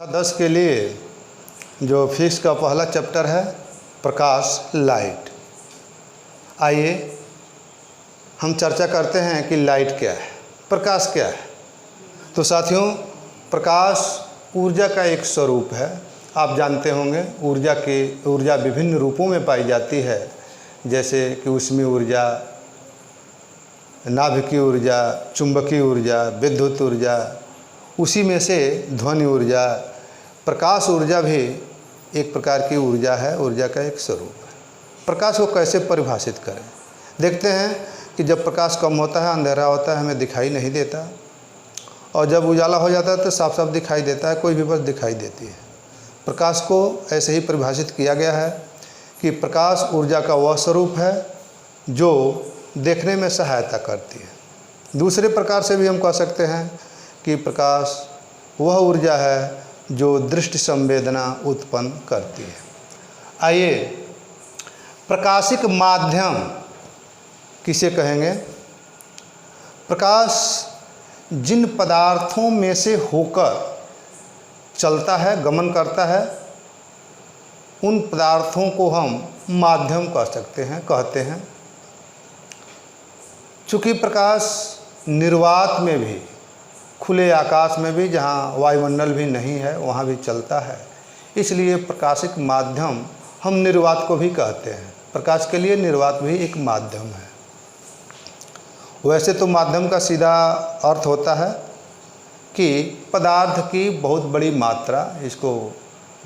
10 के लिए जो फिजिक्स का पहला चैप्टर है प्रकाश लाइट। आइए हम चर्चा करते हैं कि लाइट क्या है, प्रकाश क्या है। तो साथियों, प्रकाश ऊर्जा का एक स्वरूप है। आप जानते होंगे ऊर्जा विभिन्न रूपों में पाई जाती है, जैसे कि ऊष्मीय ऊर्जा, नाभिकीय ऊर्जा, चुंबकीय ऊर्जा, विद्युत ऊर्जा। उसी में से ध्वनि ऊर्जा, प्रकाश ऊर्जा भी एक प्रकार की ऊर्जा है, ऊर्जा का एक स्वरूप है। प्रकाश को कैसे परिभाषित करें? देखते हैं कि जब प्रकाश कम होता है, अंधेरा होता है, हमें दिखाई नहीं देता, और जब उजाला हो जाता है तो साफ साफ दिखाई देता है, कोई भी बस दिखाई देती है। प्रकाश को ऐसे ही परिभाषित किया गया है कि प्रकाश ऊर्जा का वह स्वरूप है जो देखने में सहायता करती है। दूसरे प्रकार से भी हम कह सकते हैं कि प्रकाश वह ऊर्जा है जो दृष्टि संवेदना उत्पन्न करती है। आइए, प्रकाशिक माध्यम किसे कहेंगे? प्रकाश जिन पदार्थों में से होकर चलता है, गमन करता है, उन पदार्थों को हम माध्यम कह सकते हैं, कहते हैं। चूँकि प्रकाश निर्वात में भी, खुले आकाश में भी, जहाँ वायुमंडल भी नहीं है वहाँ भी चलता है, इसलिए प्रकाशिक माध्यम हम निर्वात को भी कहते हैं। प्रकाश के लिए निर्वात भी एक माध्यम है। वैसे तो माध्यम का सीधा अर्थ होता है कि पदार्थ की बहुत बड़ी मात्रा, इसको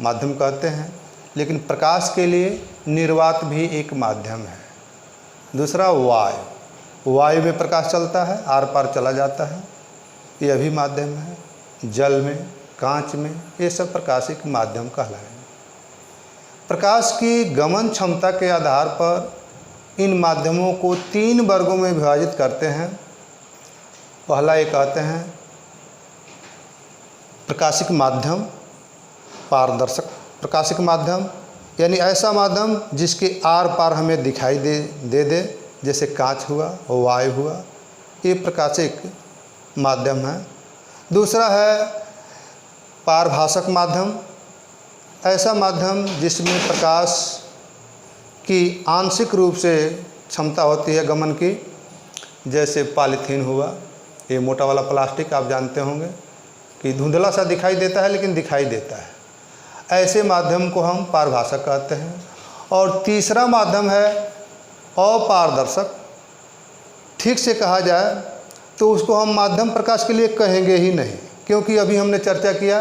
माध्यम कहते हैं, लेकिन प्रकाश के लिए निर्वात भी एक माध्यम है। दूसरा वायु में प्रकाश चलता है, आर पार चला जाता है, यह भी माध्यम है। जल में, कांच में, ये सब प्रकाशिक माध्यम कहलाएंगे। प्रकाश की गमन क्षमता के आधार पर इन माध्यमों को 3 वर्गों में विभाजित करते हैं। पहला ये कहते हैं प्रकाशिक माध्यम, पारदर्शक प्रकाशिक माध्यम, यानी ऐसा माध्यम जिसके आर पार हमें दिखाई दे, जैसे कांच हुआ, वायु हुआ, ये प्रकाशिक माध्यम है। दूसरा है पारभासक माध्यम, ऐसा माध्यम जिसमें प्रकाश की आंशिक रूप से क्षमता होती है गमन की, जैसे पॉलीथीन हुआ, ये मोटा वाला प्लास्टिक आप जानते होंगे कि धुंधला सा दिखाई देता है लेकिन दिखाई देता है। ऐसे माध्यम को हम पारभासक कहते हैं। और तीसरा माध्यम है अपारदर्शक। ठीक से कहा जाए तो उसको हम माध्यम प्रकाश के लिए कहेंगे ही नहीं, क्योंकि अभी हमने चर्चा किया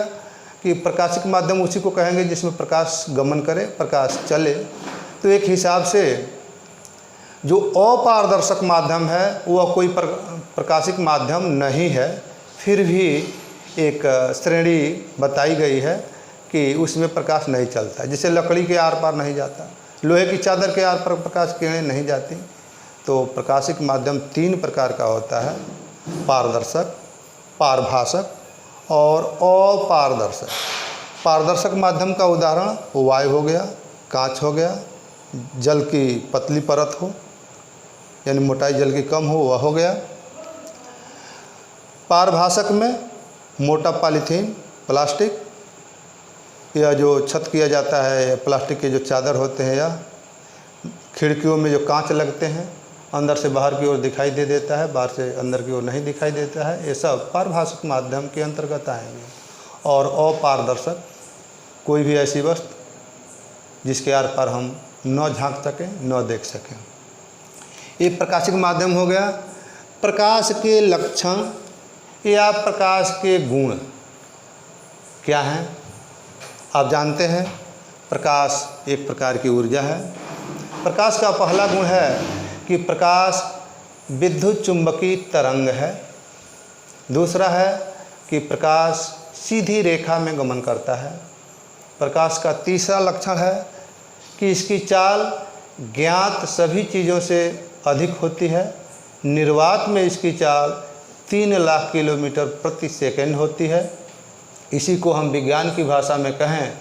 कि प्रकाशिक माध्यम उसी को कहेंगे जिसमें प्रकाश गमन करे, प्रकाश चले। तो एक हिसाब से जो अपारदर्शक माध्यम है वह कोई प्रकाशिक माध्यम नहीं है, फिर भी एक श्रेणी बताई गई है कि उसमें प्रकाश नहीं चलता। जैसे लकड़ी के आर पार नहीं जाता, लोहे की चादर के आर पार प्रकाश किरणें नहीं जाती। तो प्रकाशिक माध्यम 3 प्रकार का होता है, पारदर्शक, पारभासक और अपारदर्शक। पारदर्शक माध्यम का उदाहरण वायु हो गया, कांच हो गया, जल की पतली परत हो, यानी मोटाई जल की कम हो, वह हो गया। पारभासक में मोटा पॉलीथीन, प्लास्टिक, या जो छत किया जाता है, प्लास्टिक के जो चादर होते हैं, या खिड़कियों में जो कांच लगते हैं, अंदर से बाहर की ओर दिखाई दे देता है, बाहर से अंदर की ओर नहीं दिखाई देता है, ये सब पारभासक माध्यम के अंतर्गत आएंगे। और अपारदर्शक, कोई भी ऐसी वस्तु जिसके आर पार हम न झांक सकें, न देख सकें, ये प्रकाशिक माध्यम हो गया। प्रकाश के लक्षण या प्रकाश के गुण क्या हैं? आप जानते हैं प्रकाश एक प्रकार की ऊर्जा है। प्रकाश का पहला गुण है कि प्रकाश विद्युत चुंबकीय तरंग है। दूसरा है कि प्रकाश सीधी रेखा में गमन करता है। प्रकाश का तीसरा लक्षण है कि इसकी चाल ज्ञात सभी चीज़ों से अधिक होती है। निर्वात में इसकी चाल 3 लाख किलोमीटर प्रति सेकंड होती है। इसी को हम विज्ञान की भाषा में कहें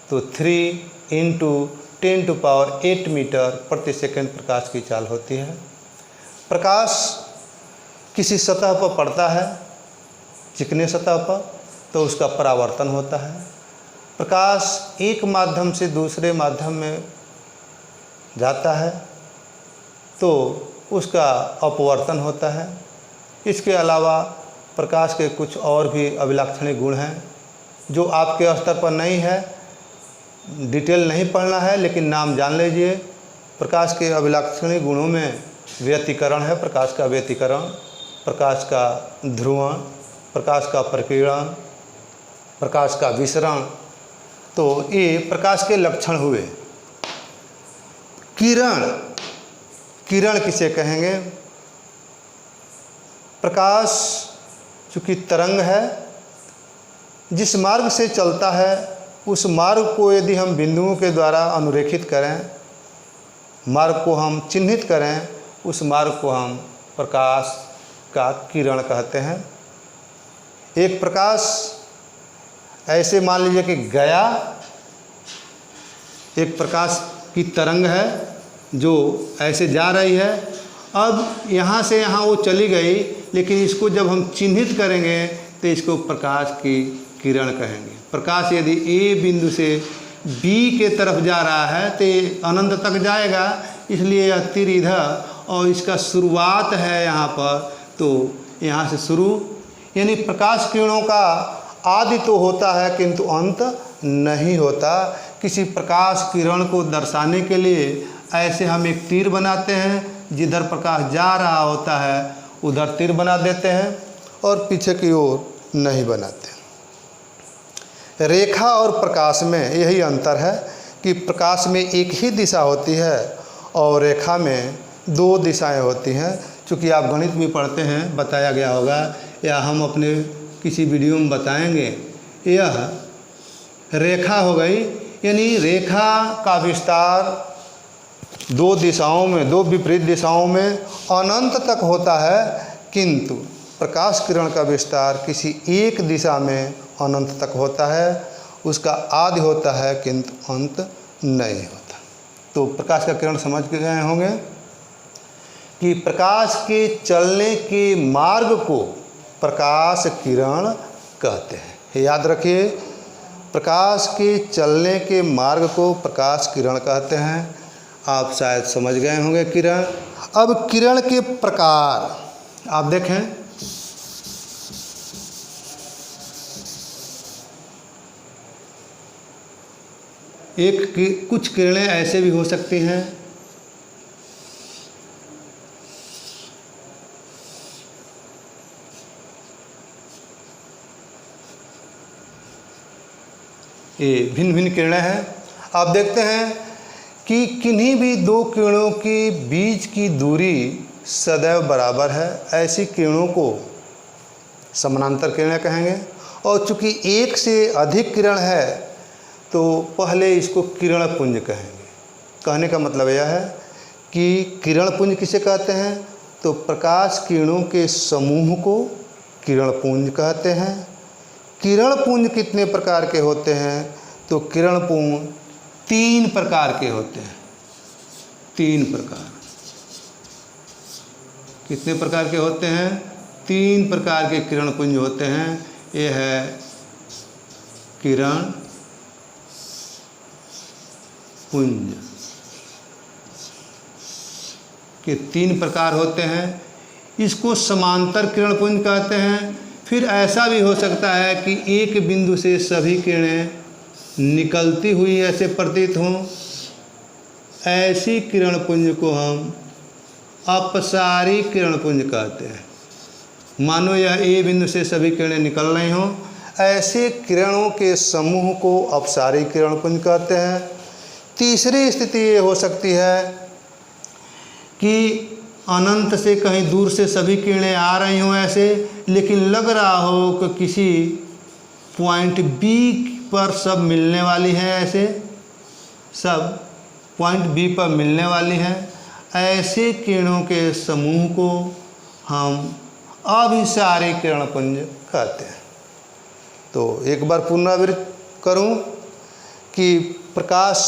तो 3 × 10⁸ मीटर प्रति सेकंड प्रकाश की चाल होती है। प्रकाश किसी सतह पर पड़ता है, चिकने सतह पर, तो उसका परावर्तन होता है। प्रकाश एक माध्यम से दूसरे माध्यम में जाता है तो उसका अपवर्तन होता है। इसके अलावा प्रकाश के कुछ और भी अभिलक्षणिक गुण हैं जो आपके स्तर पर नहीं है, डिटेल नहीं पढ़ना है, लेकिन नाम जान लीजिए। प्रकाश के अभिलक्षणिक गुणों में व्यतिकरण है, प्रकाश का व्यतिकरण, प्रकाश का ध्रुवण, प्रकाश का प्रकीर्णन, प्रकाश का विसरण। तो ये प्रकाश के लक्षण हुए। किरण, किरण किसे कहेंगे? प्रकाश चूँकि तरंग है, जिस मार्ग से चलता है उस मार्ग को यदि हम बिंदुओं के द्वारा अनुरेखित करें, मार्ग को हम चिन्हित करें, उस मार्ग को हम प्रकाश का किरण कहते हैं। एक प्रकाश ऐसे मान लीजिए कि गया, एक प्रकाश की तरंग है जो ऐसे जा रही है। अब यहाँ से यहाँ वो चली गई, लेकिन इसको जब हम चिन्हित करेंगे तो इसको प्रकाश की किरण कहेंगे। प्रकाश यदि ए बिंदु से बी के तरफ जा रहा है तो अनंत तक जाएगा, इसलिए यह तीर इधर और इसका शुरुआत है यहाँ पर, तो यहाँ से शुरू, यानी प्रकाश किरणों का आदि तो होता है किंतु अंत नहीं होता। किसी प्रकाश किरण को दर्शाने के लिए ऐसे हम एक तीर बनाते हैं, जिधर प्रकाश जा रहा होता है उधर तीर बना देते हैं और पीछे की ओर नहीं बनाते। रेखा और प्रकाश में यही अंतर है कि प्रकाश में एक ही दिशा होती है और रेखा में दो दिशाएं होती हैं। चूँकि आप गणित भी पढ़ते हैं, बताया गया होगा या हम अपने किसी वीडियो में बताएंगे। यह रेखा हो गई, यानी रेखा का विस्तार दो दिशाओं में, दो विपरीत दिशाओं में अनंत तक होता है, किंतु प्रकाश किरण का विस्तार किसी एक दिशा में अनंत तक होता है। उसका आदि होता है किंतु अंत नहीं होता। तो प्रकाश का किरण समझ के गए होंगे कि प्रकाश के चलने के मार्ग को प्रकाश किरण कहते हैं। याद रखिए, प्रकाश के चलने के मार्ग को प्रकाश किरण कहते हैं। आप शायद समझ गए होंगे किरण। अब किरण के प्रकार आप देखें, कुछ किरणें ऐसे भी हो सकती हैं ये भिन्न भिन्न किरणें हैं। आप देखते हैं कि किन्हीं भी दो किरणों के बीच की दूरी सदैव बराबर है। ऐसी किरणों को समानांतर किरणें कहेंगे। और चूँकि एक से अधिक किरण है तो पहले इसको किरण पुंज कहेंगे। कहने का मतलब यह है कि किरण पुंज किसे कहते हैं? तो प्रकाश किरणों के समूह को किरण पुंज कहते हैं। किरण पुंज कितने प्रकार के होते हैं? तो किरण पुंज 3 प्रकार के होते हैं। 3 प्रकार। कितने प्रकार के होते हैं? 3 प्रकार के किरण पुंज होते हैं। ये है किरण पुंज के 3 प्रकार होते हैं। इसको समांतर किरण पुंज कहते हैं। फिर ऐसा भी हो सकता है कि एक बिंदु से सभी किरणें निकलती हुई ऐसे प्रतीत हों। ऐसी किरण पुंज को हम अपसारी किरण पुंज कहते हैं। मानो यह ए बिंदु से सभी किरणें निकल रही हों, ऐसे किरणों के समूह को अपसारी किरण पुंज कहते हैं। तीसरी स्थिति ये हो सकती है कि अनंत से कहीं दूर से सभी किरणें आ रही हों ऐसे, लेकिन लग रहा हो कि किसी पॉइंट बी पर सब मिलने वाली हैं, ऐसे सब पॉइंट बी पर मिलने वाली हैं। ऐसे किरणों के समूह को हम अभिसारी किरण पुंज कहते हैं। तो एक बार पुनरावृत्त करूं कि प्रकाश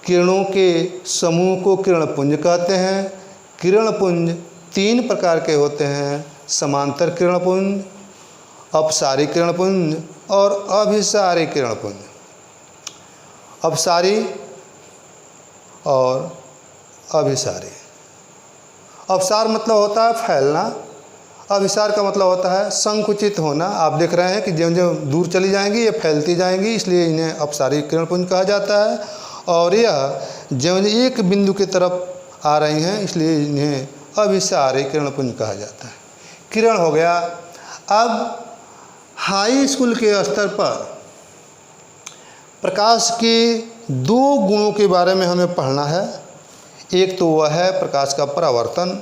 किरणों के समूह को किरण पुंज कहते हैं। किरण पुंज 3 प्रकार के होते हैं: समांतर किरण पुंज, अपसारी किरण पुंज और अभिसारी किरणपुंज। अपसारी और अभिसारी। अपसार मतलब होता है फैलना, अभिसार का मतलब होता है संकुचित होना। आप देख रहे हैं कि ज्यों ज्यों दूर चली जाएंगी ये फैलती जाएंगी, इसलिए इन्हें अपसारी किरणपुंज कहा जाता है। और यह ज्यों एक बिंदु की तरफ आ रही हैं, इसलिए इन्हें अभिसारी किरणपुंज कहा जाता है। किरण हो गया। अब हाई स्कूल के स्तर पर प्रकाश के दो गुणों के बारे में हमें पढ़ना है। एक तो वह है प्रकाश का परावर्तन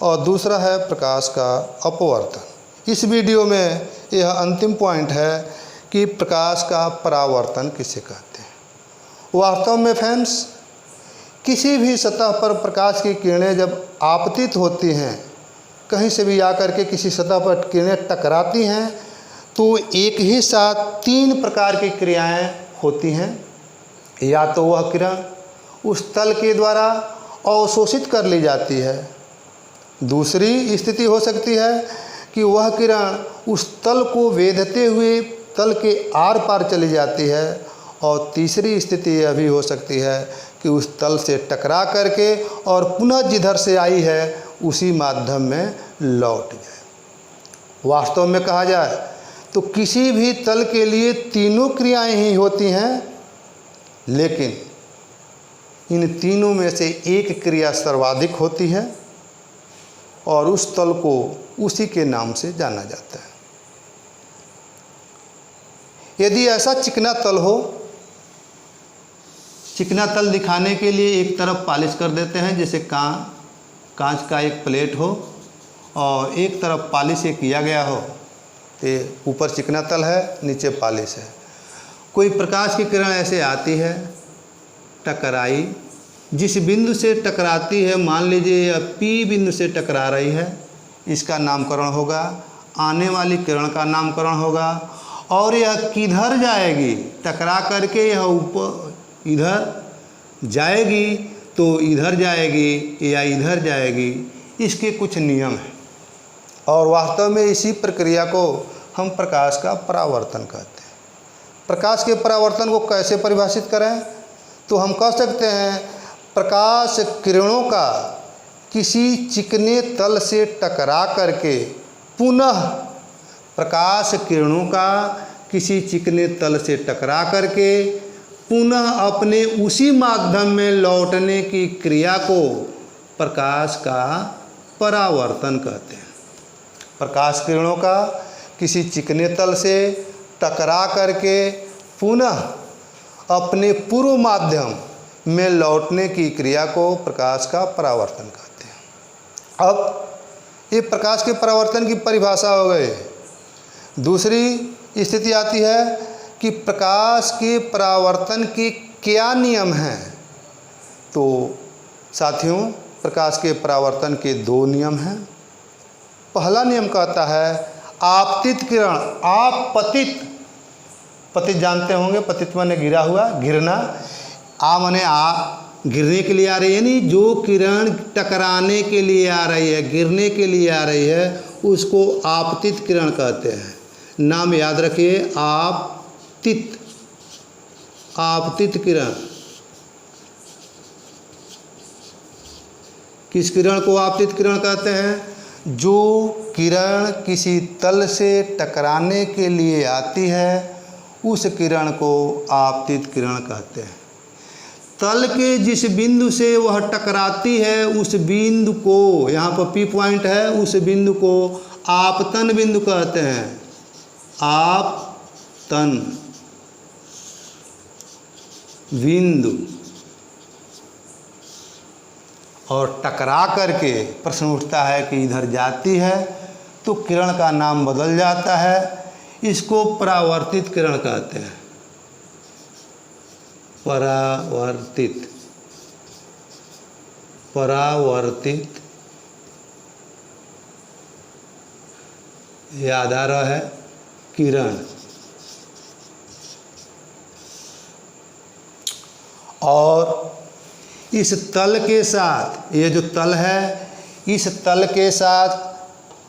और दूसरा है प्रकाश का अपवर्तन। इस वीडियो में यह अंतिम पॉइंट है कि प्रकाश का परावर्तन किसे कहते हैं। वास्तव में फ्रेंड्स, किसी भी सतह पर प्रकाश की किरणें जब आपतित होती हैं, कहीं से भी आकर के किसी सतह पर किरणें टकराती हैं, तो एक ही साथ तीन प्रकार की क्रियाएं होती हैं। या तो वह किरण उस तल के द्वारा अवशोषित कर ली जाती है, दूसरी स्थिति हो सकती है कि वह किरण उस तल को वेधते हुए तल के आर पार चली जाती है, और तीसरी स्थिति यह भी हो सकती है कि उस तल से टकरा करके और पुनः जिधर से आई है उसी माध्यम में लौट जाए। वास्तव में कहा जाए तो किसी भी तल के लिए तीनों क्रियाएं ही होती हैं, लेकिन इन तीनों में से एक क्रिया सर्वाधिक होती है और उस तल को उसी के नाम से जाना जाता है। यदि ऐसा चिकना तल हो, चिकना तल दिखाने के लिए एक तरफ पॉलिश कर देते हैं, जैसे कांच का एक प्लेट हो और एक तरफ पॉलिश किया गया हो, तो ऊपर चिकना तल है, नीचे पॉलिश है। कोई प्रकाश की किरण ऐसे आती है, टकराई, जिस बिंदु से टकराती है, मान लीजिए यह P बिंदु से टकरा रही है, इसका नामकरण होगा, आने वाली किरण का नामकरण होगा। और यह किधर जाएगी, टकरा करके यह ऊपर इधर जाएगी तो इधर जाएगी या इधर जाएगी, इसके कुछ नियम हैं। और वास्तव में इसी प्रक्रिया को हम प्रकाश का परावर्तन कहते हैं। प्रकाश के परावर्तन को कैसे परिभाषित करें, तो हम कह सकते हैं प्रकाश किरणों का किसी चिकने तल से टकरा करके पुनः, प्रकाश किरणों का किसी चिकने तल से टकरा करके पुनः अपने उसी माध्यम में लौटने की क्रिया को प्रकाश का परावर्तन कहते हैं। प्रकाश किरणों का किसी चिकने तल से टकरा करके पुनः अपने पूर्व माध्यम में लौटने की क्रिया को प्रकाश का परावर्तन कहते हैं। अब ये प्रकाश के परावर्तन की परिभाषा हो गई। दूसरी स्थिति आती है कि प्रकाश के परावर्तन के क्या नियम हैं। तो साथियों, प्रकाश के परावर्तन के दो नियम हैं। पहला नियम कहता है आपतित किरण, आपतित, पतित जानते होंगे, पतित माने गिरा हुआ, गिरना, माने गिरने के लिए आ रही है, यानी जो किरण टकराने के लिए आ रही है, गिरने के लिए आ रही है, उसको आपतित किरण कहते हैं। नाम याद रखिए, आपतित, आपतित किरण। किस किरण को आपतित किरण कहते हैं? जो किरण किसी तल से टकराने के लिए आती है, उस किरण को आपतित किरण कहते हैं। तल के जिस बिंदु से वह टकराती है, उस बिंदु को, यहाँ पर P पॉइंट है, उस बिंदु को आपतन बिंदु कहते हैं। आपतन बिंदु। और टकरा करके प्रश्न उठता है कि इधर जाती है तो किरण का नाम बदल जाता है, इसको परावर्तित किरण कहते हैं। परावर्तित, परावर्तित, याद आ रहा है, किरण। और इस तल के साथ, ये जो तल है, इस तल के साथ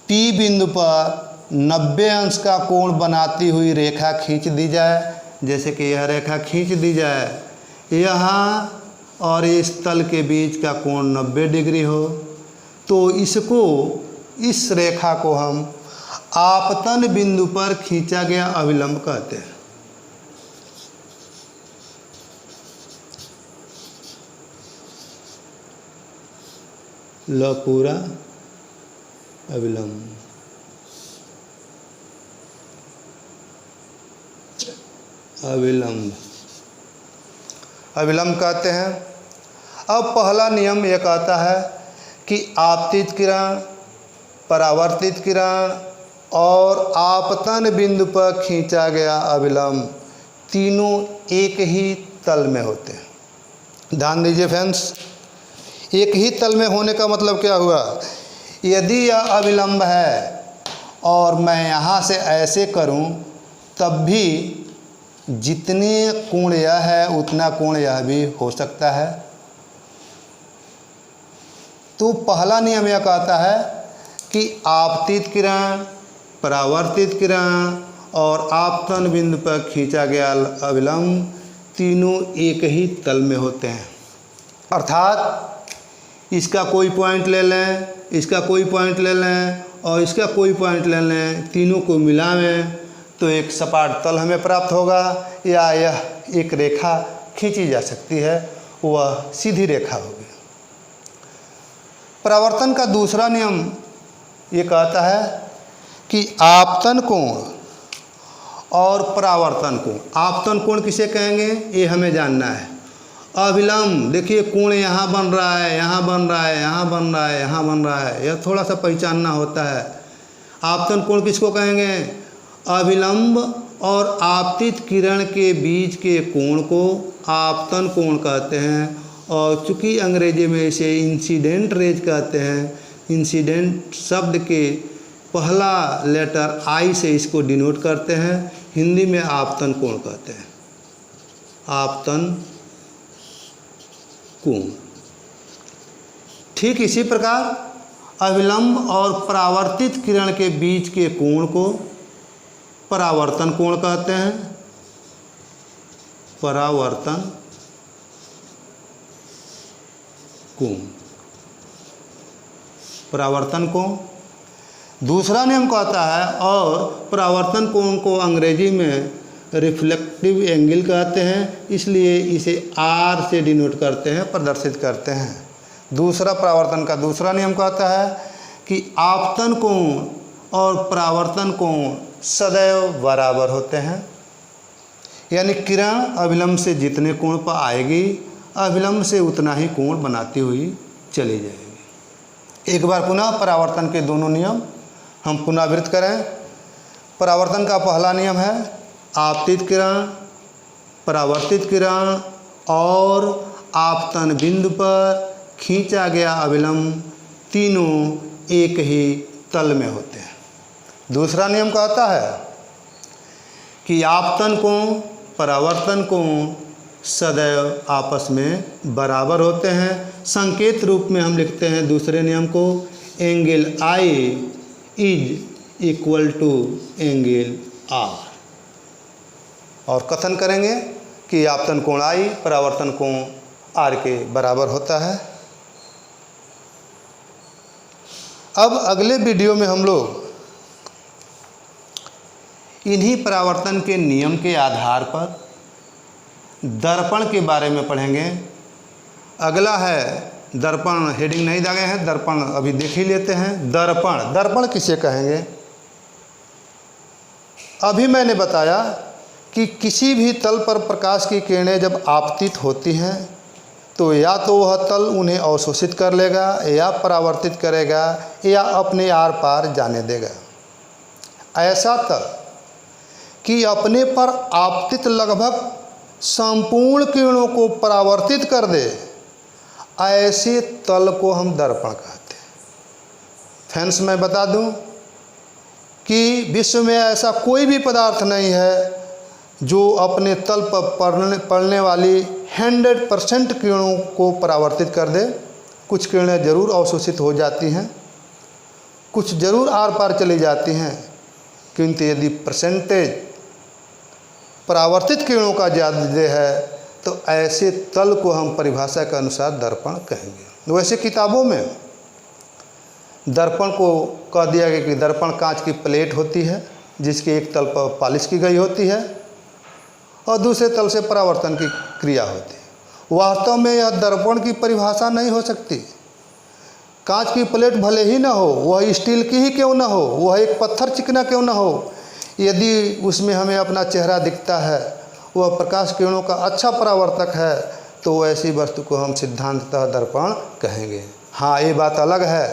P बिंदु पर 90 अंश का कोण बनाती हुई रेखा खींच दी जाए, जैसे कि यह रेखा खींच दी जाए, यहाँ और इस तल के बीच का कोण 90 डिग्री हो, तो इस रेखा को हम आपतन बिंदु पर खींचा गया अभिलंब कहते हैं। लो पूरा अभिलंब, अभिलंब कहते हैं। अब पहला नियम यह कहता है कि आपतित किरण, परावर्तित किरण और आपतन बिंदु पर खींचा गया अभिलंब तीनों एक ही तल में होते हैं। ध्यान दीजिए फ्रेंड्स, एक ही तल में होने का मतलब क्या हुआ? यदि यह अभिलंब है और मैं यहाँ से ऐसे करूँ तब भी जितने कोण यह है उतना कोण यह भी हो सकता है। तो पहला नियम यह कहता है कि आपतित किरण, परावर्तित किरण और आपतन बिंदु पर खींचा गया अभिलंब तीनों एक ही तल में होते हैं। अर्थात इसका कोई पॉइंट ले लें, इसका कोई पॉइंट ले लें और इसका कोई पॉइंट ले लें, तीनों को मिलावें तो एक सपाट तल हमें प्राप्त होगा, या यह एक रेखा खींची जा सकती है, वह सीधी रेखा होगी। परावर्तन का दूसरा नियम ये कहता है कि आपतन कोण और परावर्तन कोण, आपतन कोण किसे कहेंगे ये हमें जानना है। अभिलंब देखिए, कोण यहाँ बन रहा है, यहाँ बन रहा है, यहाँ बन रहा है, यहाँ बन रहा है, यह थोड़ा सा पहचानना होता है। आपतन कोण किसको कहेंगे? अभिलंब और आपतित किरण के बीच के कोण को आपतन कोण कहते हैं, और चूँकि अंग्रेजी में इसे इंसिडेंट रेज कहते हैं, इंसिडेंट शब्द के पहला लेटर आई से इसको डिनोट करते हैं, हिंदी में आपतन कोण कहते हैं। आपतन कोण। ठीक इसी प्रकार अभिलंब और परावर्तित किरण के बीच के कोण को परावर्तन कोण कहते हैं। परावर्तन कोण, परावर्तन कोण। दूसरा नियम कहता है, और परावर्तन कोण को अंग्रेजी में रिफ्लेक्टिव एंगल कहते हैं, इसलिए इसे आर से डिनोट करते हैं, प्रदर्शित करते हैं। दूसरा परावर्तन का दूसरा नियम कहता है कि आपतन कोण और परावर्तन कोण सदैव बराबर होते हैं, यानी किरण अभिलंब से जितने कोण पर आएगी अभिलंब से उतना ही कोण बनाती हुई चली जाएगी। एक बार पुनः परावर्तन के दोनों नियम हम पुनरावृत्त करें। परावर्तन का पहला नियम है आपतित किरण, परावर्तित किरण और आपतन बिंदु पर खींचा गया अभिलंब तीनों एक ही तल में होते हैं। दूसरा नियम कहता है कि आपतन कोण, परावर्तन कोण सदैव आपस में बराबर होते हैं। संकेत रूप में हम लिखते हैं दूसरे नियम को, angle I is equal to angle R, और कथन करेंगे कि आपतन कोण आई परावर्तन कोण आर के बराबर होता है। अब अगले वीडियो में हम लोग इन्हीं परावर्तन के नियम के आधार पर दर्पण के बारे में पढ़ेंगे। अगला है दर्पण, हेडिंग नहीं दागे हैं, दर्पण अभी देख ही लेते हैं। दर्पण, दर्पण किसे कहेंगे? अभी मैंने बताया कि किसी भी तल पर प्रकाश की किरणें जब आपतित होती हैं तो या तो वह तल उन्हें अवशोषित कर लेगा या परावर्तित करेगा या अपने आर पार जाने देगा। ऐसा तल कि अपने पर आपतित लगभग संपूर्ण किरणों को परावर्तित कर दे, ऐसे तल को हम दर्पण कहते हैं। फ्रेंड्स, मैं बता दूं कि विश्व में ऐसा कोई भी पदार्थ नहीं है जो अपने तल पर पड़ने वाली 100% किरणों को परावर्तित कर दे। कुछ किरणें जरूर अवशोषित हो जाती हैं, कुछ जरूर आर पार चली जाती हैं, किंतु यदि परसेंटेज परावर्तित किरणों का ज़्यादा है तो ऐसे तल को हम परिभाषा के अनुसार दर्पण कहेंगे। वैसे किताबों में दर्पण को कह दिया गया कि दर्पण कांच की प्लेट होती है जिसके एक तल पर पॉलिश की गई होती है और दूसरे तल से परावर्तन की क्रिया होती है। वास्तव में यह दर्पण की परिभाषा नहीं हो सकती। कांच की प्लेट भले ही ना हो, वह स्टील की ही क्यों ना हो, वह एक पत्थर चिकना क्यों ना हो, यदि उसमें हमें अपना चेहरा दिखता है, वह प्रकाश किरणों का अच्छा परावर्तक है, तो ऐसी वस्तु को हम सिद्धांततः दर्पण कहेंगे। हाँ, ये बात अलग है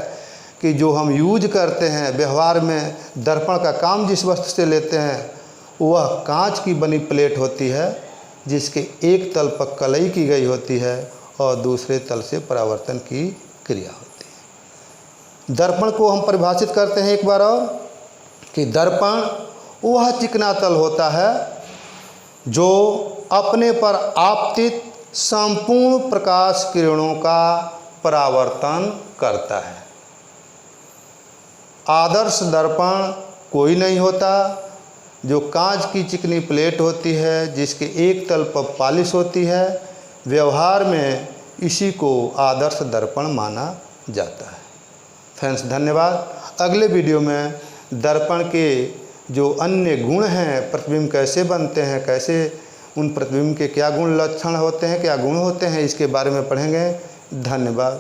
कि जो हम यूज करते हैं व्यवहार में, दर्पण का काम जिस वस्तु से लेते हैं वह कांच की बनी प्लेट होती है जिसके एक तल पर कलई की गई होती है और दूसरे तल से परावर्तन की क्रिया होती है। दर्पण को हम परिभाषित करते हैं एक बार और कि दर्पण वह चिकना तल होता है जो अपने पर आपतित संपूर्ण प्रकाश किरणों का परावर्तन करता है। आदर्श दर्पण कोई नहीं होता जो कांच की चिकनी प्लेट होती है जिसके एक तल पर पॉलिश होती है। व्यवहार में इसी को आदर्श दर्पण माना जाता है। फ्रेंड्स, धन्यवाद। अगले वीडियो में दर्पण के जो अन्य गुण हैं, प्रतिबिंब कैसे बनते हैं, कैसे उन प्रतिबिंब के क्या गुण लक्षण होते हैं, क्या गुण होते हैं, इसके बारे में पढ़ेंगे। धन्यवाद।